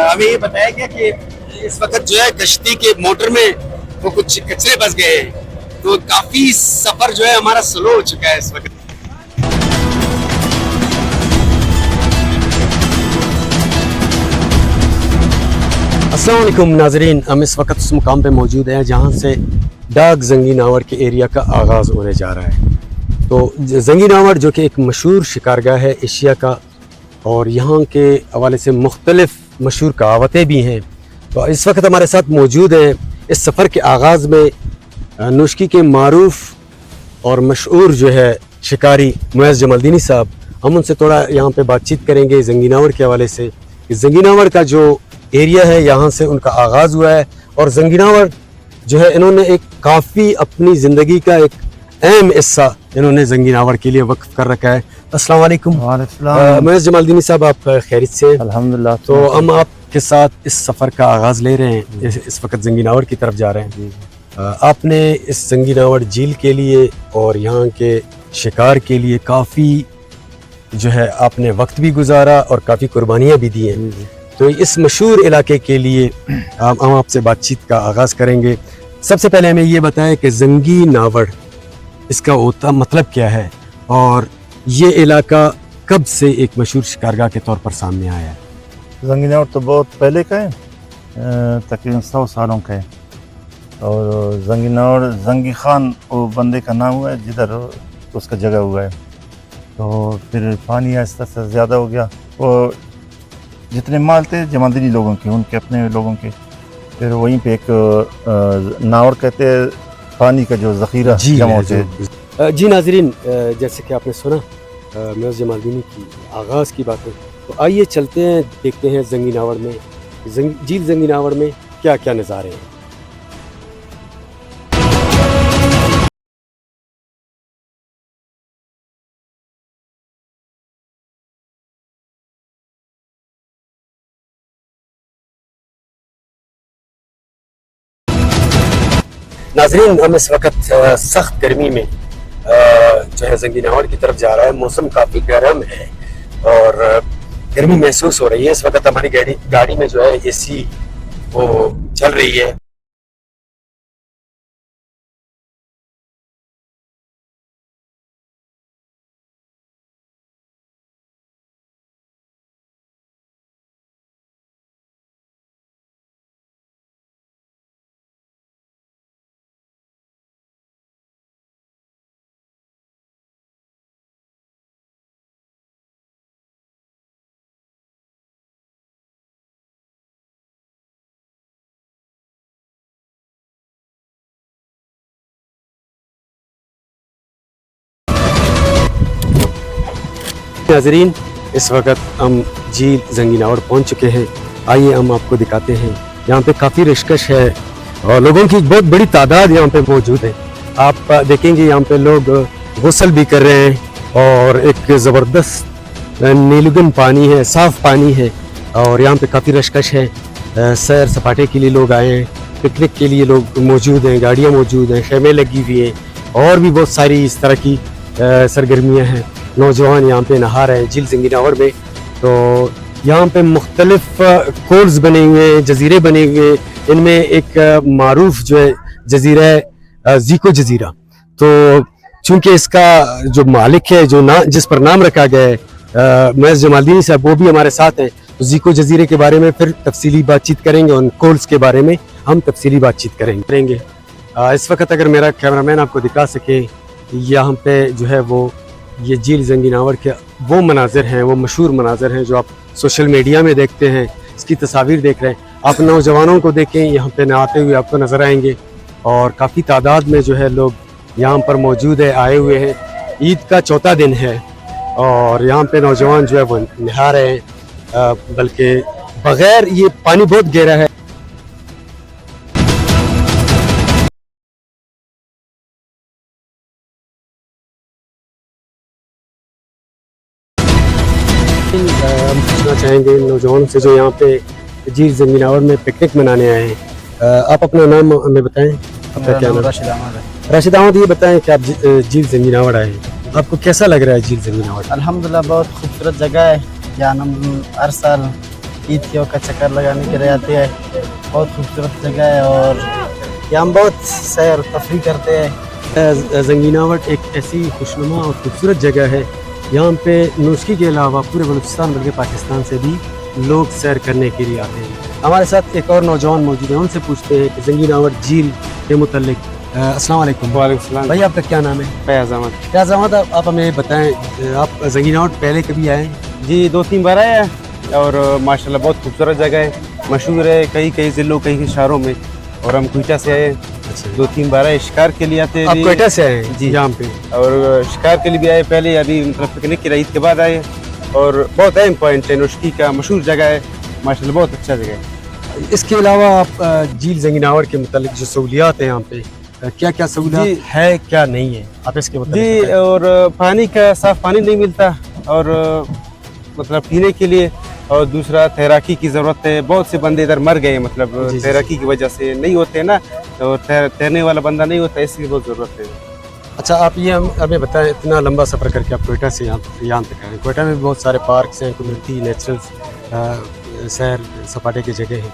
हमें ये बताया गया कि इस वक्त जो है कश्ती के मोटर में वो कुछ कचरे फंस गए हैं, तो काफी सफर जो है हमारा स्लो हो चुका है इस वक्त। अस्सलाम वालेकुम नाजरीन, हम इस वक्त उस मुकाम पे मौजूद हैं जहाँ से डाक जंगी नावड़ के एरिया का आगाज़ होने जा रहा है। तो जंगी नावड़ जो कि एक मशहूर शिकारगाह है एशिया का, और यहाँ के हवाले से मुख्तलिफ मशहूर कहावतें भी हैं। तो इस वक्त हमारे साथ मौजूद हैं इस सफ़र के आगाज़ में नुश्की के मारूफ और मशहूर जो है शिकारी मुअज़्ज़ जमालदीनी साहब। हम उनसे थोड़ा यहाँ पे बातचीत करेंगे जंगी नावड़ के हवाले से। जंगी नावड़ का जो एरिया है यहाँ से उनका आगाज़ हुआ है, और जंगी नावड़ जो है इन्होंने एक काफ़ी अपनी ज़िंदगी का एक अहम हिस्सा इन्होंने जंगी नावड़ के लिए वक्फ कर रखा है। अस्सलाम वालेकुम मुअज़्ज़ज़ जमालदीनी साहब, आप खैरियत से? अल्हम्दुलिल्लाह। तो हम आपके साथ इस सफ़र का आगाज़ ले रहे हैं, इस वक्त जंगी नावड़ की तरफ जा रहे हैं। आपने इस जंगी नावड़ झील के लिए और यहाँ के शिकार के लिए काफ़ी जो है आपने वक्त भी गुजारा और काफ़ी कुर्बानियाँ भी दी हैं। तो इस मशहूर इलाके के लिए हम आपसे बातचीत का आगाज़ करेंगे। सबसे पहले हमें ये बताएं कि जंगी नावड़ इसका होता मतलब क्या है, और ये इलाका कब से एक मशहूर शिकारगाह के तौर पर सामने आया है? जंगी नावड़ तो बहुत पहले का है, तकरीबन 100 सालों का है। और जंगी नावड़ जंगी खान वो बंदे का नाम हुआ है जिधर उसका जगह हुआ है। तो फिर पानी आहिस्ता से ज़्यादा हो गया, वो जितने माल थे जमालदीनी लोगों के, उनके अपने लोगों के, फिर वहीं पे एक नावड़ कहते हैं पानी का जो ज़ख़ीरा जमा होते हैं। जी नाज़रीन, जैसे कि आपने सुना मुअज़्ज़ज़ जमालदीनी की आगाज़ की बातें, तो आइए चलते हैं, देखते हैं जंगी नावड़ में, झील जंगी नावड़ में क्या क्या नज़ारे हैं। नाज़रीन, हम इस वक्त सख्त गर्मी में जो है जंगी नावड़ की तरफ जा रहा है। मौसम काफ़ी गर्म है और गर्मी महसूस हो रही है। इस वक्त हमारी गाड़ी में जो है एसी वो चल रही है। नाज़रीन, इस वक्त हम झील जंगी नावड़ पहुँच चुके हैं। आइए हम आपको दिखाते हैं। यहाँ पे काफ़ी रशकश है और लोगों की बहुत बड़ी तादाद यहाँ पे मौजूद है। आप देखेंगे यहाँ पे लोग गुस्ल भी कर रहे हैं और एक ज़बरदस्त नीलगन पानी है, साफ़ पानी है, और यहाँ पे काफ़ी रशकश है। सैर सपाटे के लिए लोग आए हैं, पिकनिक के लिए लोग मौजूद हैं, गाड़ियाँ मौजूद हैं, खेमे लगी हुई हैं, और भी बहुत सारी इस तरह की सरगर्मियाँ हैं। नौजवान यहाँ पे नहा रहे हैं झील जंगी नावड़ में। तो यहाँ पे मुख्तलिफ कोल्स बने हुए हैं, जजीरे बने हुए। इनमें एक मारूफ जो है जजीरा है ज़ीको जजीरा। तो चूँकि इसका जो मालिक है, जो जिस पर नाम रखा गया है मुअज़्ज़ज़ जमालदीनी साहब, वो भी हमारे साथ हैं। तो ज़ीको जजीरे के बारे में फिर तफसीली बातचीत करेंगे, और कोल्स के बारे में हम तफसीली बातचीत करेंगे। इस वक्त अगर मेरा कैमरामैन आपको दिखा सके, यहाँ पे जो है वो ये झील जंगी नावड़ के वो मनाजिर हैं, वो मशहूर मनाजिर हैं जो आप सोशल मीडिया में देखते हैं, इसकी तस्वीर देख रहे हैं। आप नौजवानों को देखें, यहाँ पे नहाते हुए आपको नज़र आएंगे, और काफ़ी तादाद में जो है लोग यहाँ पर मौजूद है, आए हुए हैं। ईद का चौथा दिन है और यहाँ पे नौजवान जो है वो नहा रहे हैं, बल्कि बग़ैर, ये पानी बहुत गहरा है। हम पूछना चाहेंगे नौजवानों से जो यहाँ पे झील जंगी नावड़ में पिकनिक मनाने आए हैं। आप अपना नाम हमें बताएं, आपका क्या नाम? राशिद अहमद है। राशिद अहमद, ये बताएं कि आप झील जंगी नावड़ आए हैं, आपको कैसा लग रहा है झील जंगी नावड़? अल्हम्दुलिल्लाह बहुत खूबसूरत जगह है, जहाँ हम हर साल ईदगाह का चक्कर लगाने के लिए आते हैं। बहुत खूबसूरत जगह है और यहाँ हम बहुत सैर तफरी करते हैं। जंगीनावट एक ऐसी खुशनुमा और खूबसूरत जगह है, यहाँ पे नूशकी के अलावा पूरे बलूचिस्तान बल्कि पाकिस्तान से भी लोग सैर करने के लिए आते हैं। हमारे साथ एक और नौजवान मौजूद है, उनसे पूछते हैं कि जंगीनावट झील के मुतल्लिक। अस्सलाम वालेकुम। वालेकुम सलाम। भाई आपका क्या नाम है? फैज़ अहमद। फैज़ अहमद, आप हमें बताएं, आप जंगीनावट पहले कभी आए हैं? जी 2-3 बार आए हैं और माशाल्लाह बहुत खूबसूरत जगह है, मशहूर है कई कई ज़िलों कई शहरों में। और हम क्वेटा से आए, अच्छा, 2-3 बार आए, शिकार के लिए आते हैं आप अभी। क्वेटा से आए हैं? जी। यहाँ पे और शिकार के लिए भी आए पहले, अभी मतलब पिकनिक की ईद के बाद आए। और बहुत अहम पॉइंट है, नौशकी का मशहूर जगह है, माशाल्लाह बहुत अच्छा जगह है। इसके अलावा आप झील जंगीनावट के मुतालिक जो सहूलियात हैं यहाँ पे, क्या क्या सहूलियात जी। है क्या नहीं है, आप इसके जी, मुतालिक बताएं। और पानी का साफ पानी नहीं मिलता और मतलब पीने के लिए, और दूसरा तैराकी की ज़रूरत है। बहुत से बंदे इधर मर गए, मतलब जी, जी, तैराकी की वजह से नहीं होते ना, तो तैरने वाला बंदा नहीं होता, इसलिए बहुत ज़रूरत है। अच्छा, आप ये हमें बताएं, इतना लंबा सफ़र करके आप क्वेटा से यहाँ तक आए। क्वेटा में भी बहुत सारे पार्क्स हैं, कुदरती नेचुरल सैर सपाटे की जगह हैं,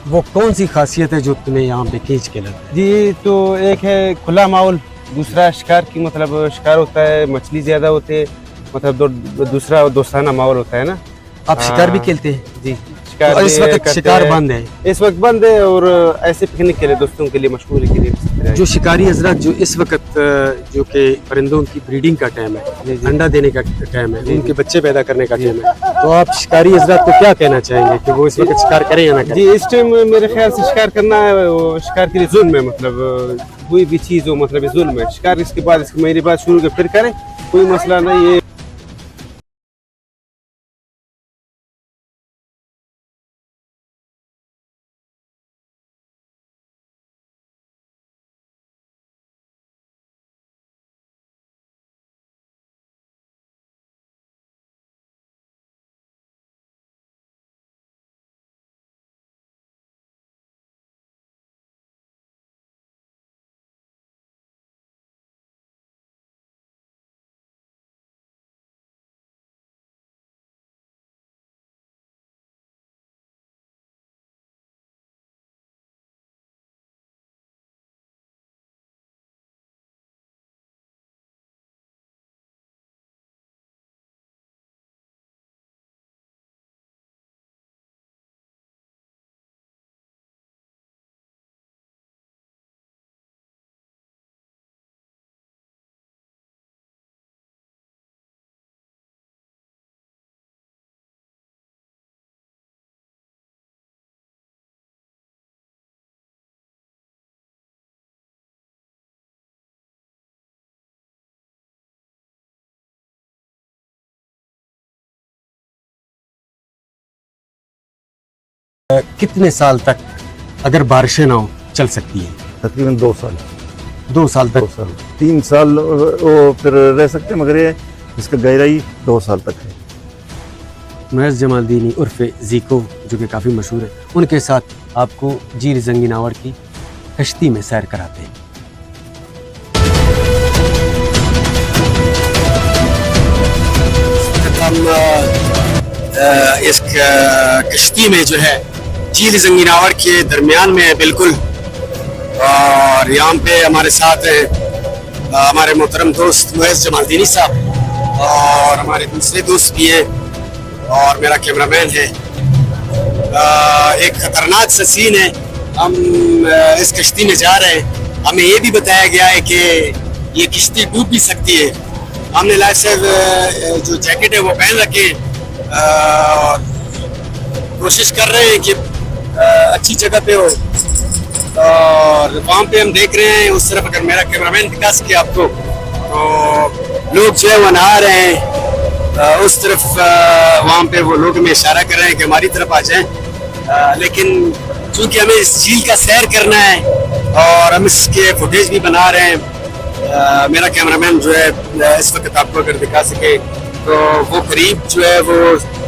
वो कौन सी खासियत है जो तुम्हें यहाँ पे खींच के लाता है? जी, तो एक है खुला माहौल, दूसरा शिकार की मतलब शिकार होता है, मछली ज़्यादा होते हैं, मतलब दूसरा दोस्ताना माहौल होता है ना। आप शिकार भी हाँ। खेलते हैं? जी, शिकार और इस भी वक्त करते शिकार हैं। बंद है? इस वक्त बंद है, और ऐसे पिकनिक के लिए, दोस्तों के लिए, मशहूरी के लिए। जो शिकारी हजरात जो इस वक्त जो कि परिंदों की ब्रीडिंग का टाइम है, जी, जी। अंडा देने का टाइम है, जी, उनके बच्चे पैदा करने का टाइम है, तो आप शिकारी हजरात को क्या कहना चाहेंगे कि वो इस वक्त शिकार करें या ना करें? जी, इस टाइम मेरे ख्याल से शिकार करना है, वो शिकार के लिए जुल्म है, मतलब कोई भी चीज़ हो मतलब ये जुल्म है। शिकार इसके बाद, इसके महीने बाद शुरू के फिर करें, कोई मसला नहीं है। कितने साल तक अगर बारिशें ना हो चल सकती है? तकरीबन 2 साल, 2 साल 2 तक। साल, 3 साल वो फिर रह सकते हैं, मगर ये इसका गहराई 2 साल तक है। मुअज़्ज़ जमालदीनी उर्फ़ ज़ीको जो कि काफ़ी मशहूर है, उनके साथ आपको झील जंगीनावट की कश्ती में सैर कराते हैं। हम इस कश्ती में जो है झील जंगीनावट के दरमियान में है बिल्कुल, और यहाँ पे हमारे साथ हैं हमारे मोहतरम दोस्त मुअज़्ज़ जमालदीनी साहब, और हमारे दूसरे दोस्त भी हैं, और मेरा कैमरामैन है। एक खतरनाक सा सीन है, हम इस कश्ती में जा रहे हैं, हमें ये भी बताया गया है कि ये कश्ती डूब भी सकती है। हमने लाइफ सेव जो जैकेट है वो पहन रखे हैं, कोशिश कर रहे हैं कि अच्छी जगह पे हो, और वहाँ पे हम देख रहे हैं उस तरफ, अगर मेरा कैमरामैन दिखा सके आपको, तो लोग जो है वो नहा रहे हैं उस तरफ, वहाँ पे वो लोग हमें इशारा कर रहे हैं कि हमारी तरफ आ जाएं, लेकिन चूंकि हमें इस झील का सैर करना है और हम इसके फुटेज भी बना रहे हैं, मेरा कैमरामैन जो है इस वक्त आपको अगर दिखा सके तो वो करीब जो है वो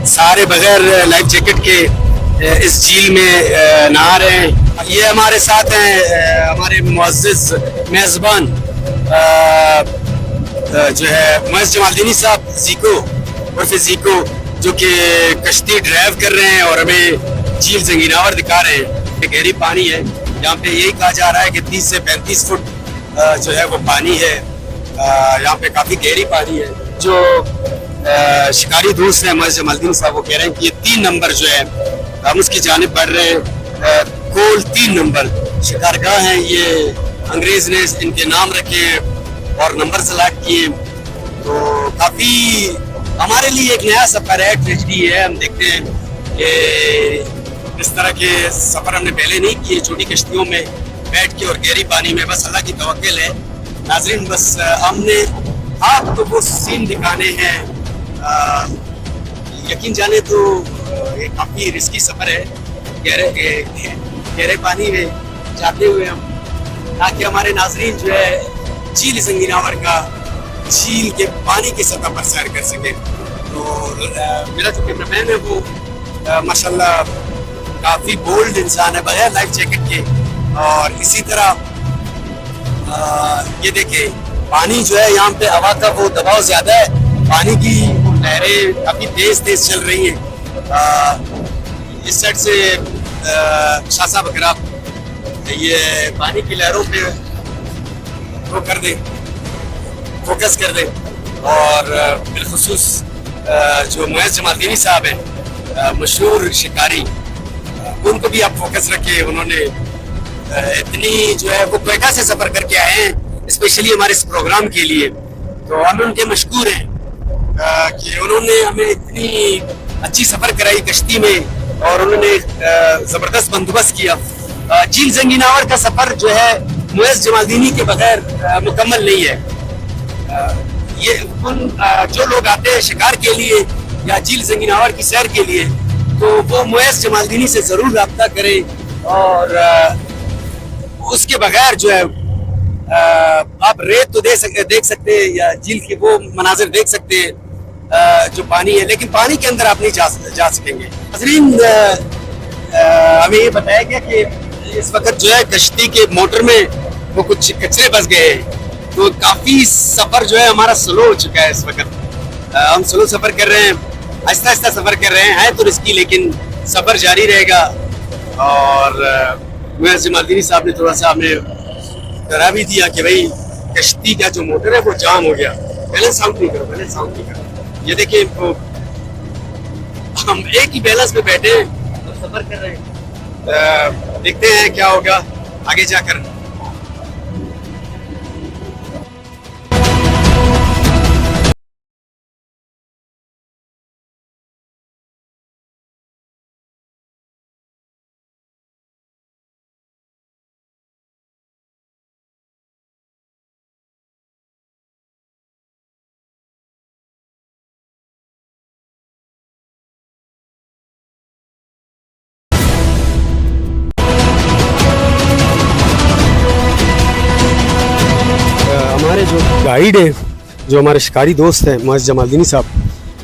सारे बगैर लाइफ जैकेट के इस झील में नहा रहे हैं। ये हमारे साथ हैं हमारे मुअज़्ज़िज़ मेज़बान जो है मुअज़्ज़ जमालदीनी साहब ज़ीको उर्फ़ ज़ीको, जो कि कश्ती ड्राइव कर रहे हैं और हमें झील जंगीनावर दिखा रहे हैं। ये गहरी पानी है, यहाँ पे यही कहा जा रहा है कि 30 से 35 फुट जो है वो पानी है। यहाँ पे काफी गहरी पानी है। जो शिकारी दोस्त हैं मर्ज जमालदीन साहब, वो कह रहे हैं कि ये 3 नंबर जो है हम उसकी जानिब बढ़ रहे हैं। कोल 3 नंबर शिकारगाह है, ये अंग्रेज ने इनके नाम रखे और नंबर सेलेक्ट किए। तो काफी हमारे लिए एक नया सफर है, ट्रेजडी है। हम देखते हैं कि इस तरह के सफर हमने पहले नहीं किए, छोटी कश्तियों में बैठ के और गहरी पानी में। बस अल्लाह की तवक्कुल है नाजरीन। बस हमने आपको वो सीन दिखाने हैं। यकीन जाने तो ये काफी रिस्की सफर है, गहरे पानी में जाते हुए हम, ताकि हमारे नाजरीन जो है झील जंगीनावर का, झील के पानी की सतह पर सैर कर सके। तो मेरा जो कैमरामैन है वो माशाल्लाह काफी बोल्ड इंसान है, बगैर लाइफ जैकेट के। और इसी तरह ये देखिए पानी जो है यहाँ पे हवा का वो दबाव ज्यादा है, पानी की लहरें काफी तेज चल रही हैं। इस साइड से शाह साहब अगर आप ये पानी की लहरों पे वो कर दें, फोकस कर दें, और बिलखुसूस जो मुअज़्ज़ जमालदीनी साहब हैं मशहूर शिकारी, उनको भी आप फोकस रखें। उन्होंने इतनी जो है वो क्वेटा से सफर करके आए हैं स्पेशली हमारे इस प्रोग्राम के लिए। तो हम उनके मशकूर हैं कि उन्होंने हमें इतनी अच्छी सफर कराई कश्ती में और उन्होंने जबरदस्त बंदोबस्त किया। झील जंगीनावर का सफर जो है मुअज़्ज़ जमालदीनी के बगैर मुकम्मल नहीं है। ये जो लोग आते हैं शिकार के लिए या झील जंगीनावर की सैर के लिए, तो वो मुअज़्ज़ जमालदीनी से जरूर रब्ता करें। और उसके बगैर जो है आप रेत तो देख सकते हैं या झील के वो मनाजिर देख सकते हैं जो पानी है, लेकिन पानी के अंदर आप नहीं जा सकेंगे। नाज़रीन हमें ये बताया गया कि इस वक्त जो है कश्ती के मोटर में वो कुछ कचरे बस गए हैं, तो काफी सफर जो है हमारा स्लो हो चुका है इस वक्त। हम स्लो सफर कर रहे हैं, आहिस्ता आहिस्ता सफर कर रहे हैं तो रिस्की, लेकिन सफर जारी रहेगा। और मुअज़्ज़ जमालदीनी साहब ने थोड़ा सा हमें डरा भी दिया कि भाई कश्ती का जो मोटर है वो जाम हो गया। बैलेंस आउट नहीं करो, बैलेंस आउट नहीं करो। ये देखिए हम एक ही बैलेंस में बैठे हैं और सफर कर रहे हैं। देखते हैं क्या होगा आगे जाकर। हमारे जो गाइड है, जो हमारे शिकारी दोस्त हैं मुअज़्ज़ जमालदीनी साहब,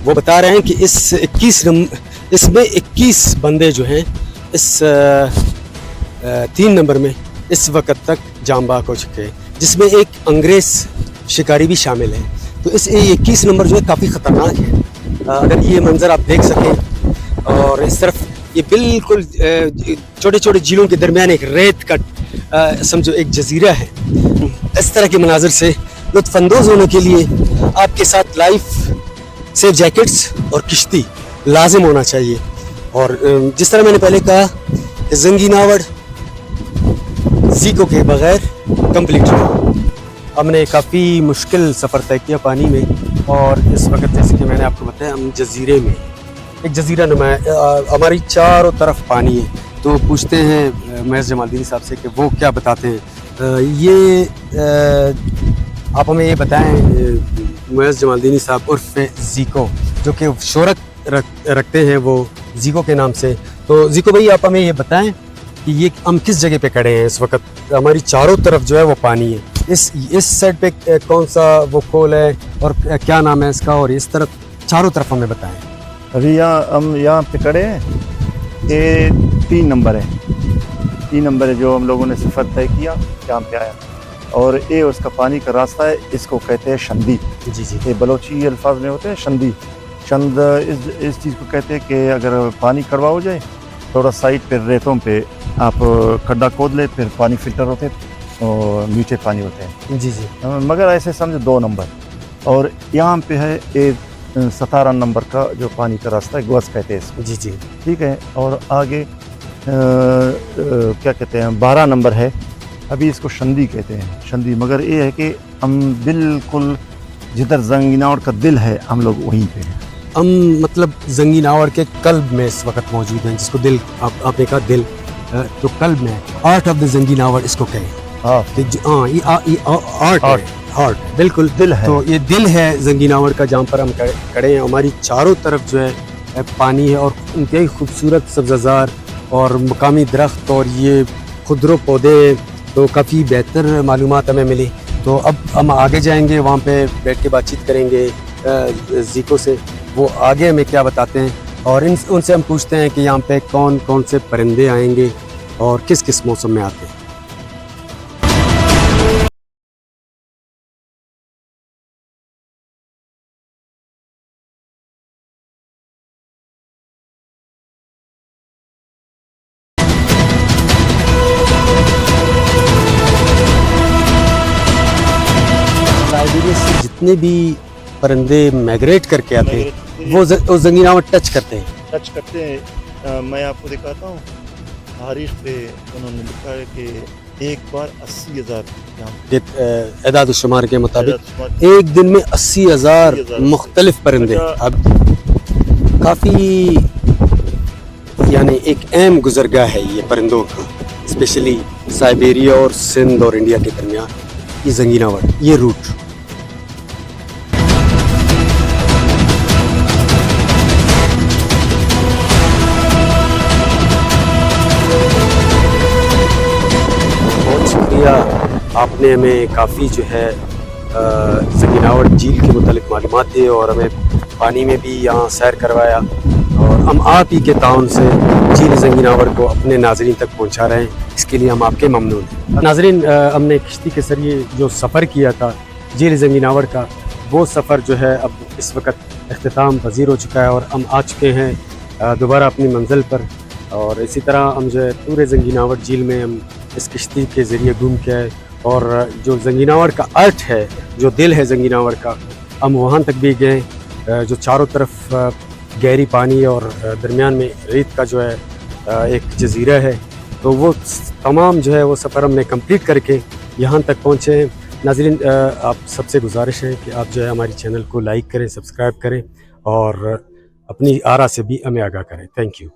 वो बता रहे हैं कि इसमें 21 बंदे जो हैं इस 3 नंबर में इस वक्त तक जाम बाग हो चुके हैं, जिसमें एक अंग्रेज़ शिकारी भी शामिल है। तो इस 21 नंबर जो है काफ़ी ख़तरनाक है। अगर ये मंज़र आप देख सकें, और इस तरफ ये बिल्कुल छोटे छोटे झीलों के दरमियान एक रेत का समझो एक जजीरा है। इस तरह के मनाजिर से लुत्फ़अंदोज़ होने के लिए आपके साथ लाइफ सेफ जैकेट्स और किश्ती लाजिम होना चाहिए। और जिस तरह मैंने पहले कहा, जंगीनावर ज़ीको के बगैर कंप्लीट हुआ। हमने काफ़ी मुश्किल सफ़र तय किया पानी में, और इस वक्त जैसे कि मैंने आपको बताया हम जजीरे में, एक जजीरा नुमा है, हमारी चारों तरफ पानी है। तो पूछते हैं मुअज़्ज़ जमालदीनी साहब से कि वो क्या बताते हैं। आप हमें ये बताएं मुअज़्ज़ जमालदीनी साहब उर्फ़ ज़ीको, जो कि शोहरत रखते हैं वो ज़ीको के नाम से। तो ज़ीको भाई आप हमें ये बताएं कि ये हम किस जगह पे खड़े हैं इस वक्त? हमारी चारों तरफ जो है वो पानी है। इस साइड पे कौन सा वो खोल है और क्या नाम है इसका, और इस तरफ चारों तरफ हमें बताएं। अभी हम यहाँ पे खड़े हैं, ये 3 नंबर है। 3 नंबर है जो हम लोगों ने सफ़र तय किया, यहाँ पे आया। और ये उसका पानी का रास्ता है, इसको कहते हैं शंदी। जी जी। ये बलोची अल्फाज में होते हैं शंदी। चंद इस चीज़ को कहते हैं कि अगर पानी कड़वा हो जाए, थोड़ा साइड पे रेतों पे आप खड्डा खोद ले, फिर पानी फिल्टर होते और मीठे पानी होते हैं। जी जी। मगर ऐसे समझो 2 नंबर। और यहाँ पे है एक 17 नंबर का जो पानी का रास्ता है, ग्वस कहते हैं इसको। जी जी। ठीक है। और आगे क्या कहते हैं 12 नंबर है, अभी इसको शंदी कहते हैं, शंदी। मगर ये है कि हम बिल्कुल जिधर जंगीनावड़ का दिल है, हम लोग वहीं पे हैं। हम मतलब जंगीनावड़ के कल्ब में इस वक्त मौजूद हैं, जिसको दिल आपने कहा दिल, तो कल्ब में आर्ट ऑफ द जंगीनावड़ इसको कहें। हाँ, ये आर्ट है, हार्ट बिल्कुल दिल है। तो ये दिल है जंगीनावड़ का, जहाँ पर हम खड़े हैं। हमारी चारों तरफ जो है पानी है और इंतहाई खूबसूरत सब्ज़ार और मकामी दरख्त और ये खुदरो पौधे, तो काफ़ी बेहतर मालूमात हमें मिली। तो अब हम आगे जाएंगे, वहाँ पे बैठ के बातचीत करेंगे जीको से, वो आगे हमें क्या बताते हैं और उनसे हम पूछते हैं कि यहाँ पे कौन कौन से परिंदे आएंगे और किस किस मौसम में आते हैं। साइबेरिया से जितने भी परिंदे माइग्रेट करके आते हैं वो जंगीनावड़ टच करते हैं। टच करते हैं। मैं आपको दिखाता हूँ, तारीख पे उन्होंने लिखा है कि एक बार 80,000 एदाद शुमार के मुताबिक एक दिन में 80,000 मुख्तलिफ परिंदे। अब काफ़ी यानी एक अहम गुजरगाह है ये परिंदों का, स्पेशली साइबेरिया और सिंध और इंडिया के दरमियान ये जंगीनावड़, ये रूट। आपने हमें काफ़ी जो है जंगीनावड़ झील के मुतालिक मालूमात दी और हमें पानी में भी यहाँ सैर करवाया, और हम आप ही के ताउन से झील जंगीनावड़ को अपने नाजरीन तक पहुँचा रहे हैं, इसके लिए हम आपके ममनून हैं। नाजरीन, हमने किश्ती के जरिए जो सफ़र किया था झील जंगीनावड़ का, वो सफ़र जो है अब इस वक्त इख्तिताम पजीर हो चुका है और हम आ चुके हैं दोबारा अपनी मंजिल पर। और इसी तरह हम जो है पूरे जंगीनावड़ झील में हम इस किश्ती के ज़रिए घूम के आए, और जो जंगीनावड़ का अर्थ है, जो दिल है जंगीनावड़ का, हम वहाँ तक भी गए, जो चारों तरफ गहरी पानी और दरमियान में रेत का जो है एक जजीरा है। तो वो तमाम जो है वो सफ़र हमने कंप्लीट करके यहाँ तक पहुँचे हैं। नाज़रीन, आप सबसे गुजारिश है कि आप जो है हमारी चैनल को लाइक करें, सब्सक्राइब करें और अपनी आरा से भी हमें आगाह करें। Thank you.